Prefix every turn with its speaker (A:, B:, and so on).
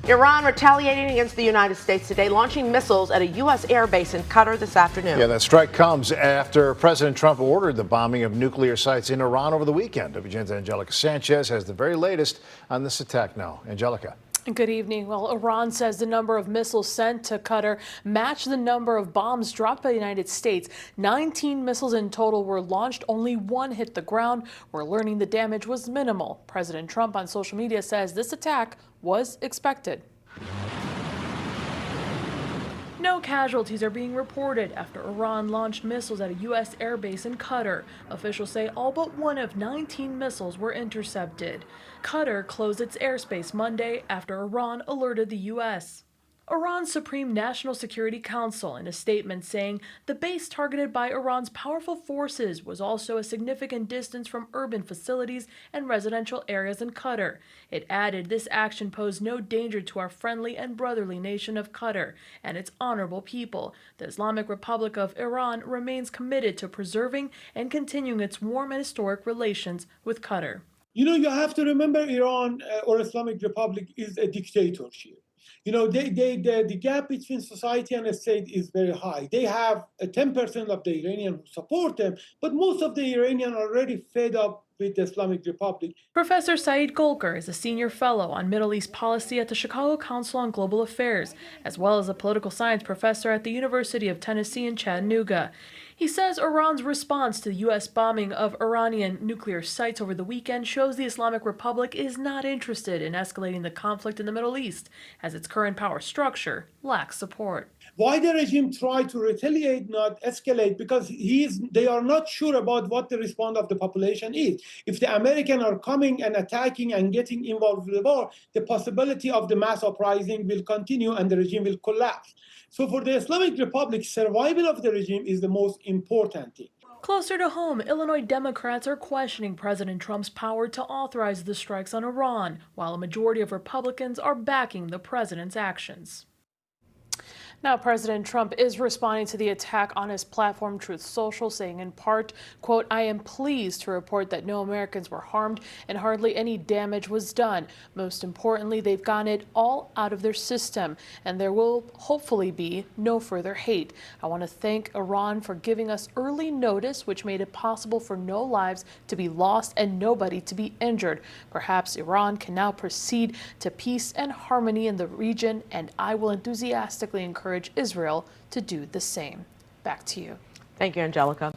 A: Iran retaliating against the United States today, launching missiles at a U.S. airbase in Qatar this afternoon.
B: Yeah, that strike comes after President Trump ordered the bombing of nuclear sites in Iran over the weekend. WGN's Angelica Sanchez has the very latest on this attack now. Angelica.
C: Good evening. Well, Iran says the number of missiles sent to Qatar matched the number of bombs dropped by the United States. 19 missiles in total were launched. Only one hit the ground. We're learning the damage was minimal. President Trump on social media says this attack was expected. No casualties are being reported after Iran launched missiles at a U.S. airbase in Qatar. Officials say all but one of 19 missiles were intercepted. Qatar closed its airspace Monday after Iran alerted the U.S. Iran's Supreme National Security Council in a statement saying the base targeted by Iran's powerful forces was also a significant distance from urban facilities and residential areas in Qatar. It added this action posed no danger to our friendly and brotherly nation of Qatar and its honorable people. The Islamic Republic of Iran remains committed to preserving and continuing its warm and historic relations with Qatar.
D: You know, you have to remember Iran or Islamic Republic is a dictatorship. You know, the gap between society and state is very high. They have 10% of the Iranians who support them, but most of the Iranians are already fed up with the Islamic Republic.
C: Professor Saeed Golkar is a senior fellow on Middle East policy at the Chicago Council on Global Affairs, as well as a political science professor at the University of Tennessee in Chattanooga. He says Iran's response to the U.S. bombing of Iranian nuclear sites over the weekend shows the Islamic Republic is not interested in escalating the conflict in the Middle East, as its current power structure lacks support.
D: Why the regime try to retaliate, not escalate? Because they are not sure about what the response of the population is. If the Americans are coming and attacking and getting involved with the war, the possibility of the mass uprising will continue and the regime will collapse. So for the Islamic Republic, survival of the regime is the most important thing.
C: Closer to home, Illinois Democrats are questioning President Trump's power to authorize the strikes on Iran, while a majority of Republicans are backing the president's actions. Now, President Trump is responding to the attack on his platform Truth Social, saying in part, quote, "I am pleased to report that no Americans were harmed and hardly any damage was done. Most importantly, they've gotten it all out of their system, and there will hopefully be no further hate. I want to thank Iran for giving us early notice, which made it possible for no lives to be lost and nobody to be injured. Perhaps Iran can now proceed to peace and harmony in the region, and I will enthusiastically encourage Israel to do the same." Back to you.
A: Thank you, Angelica.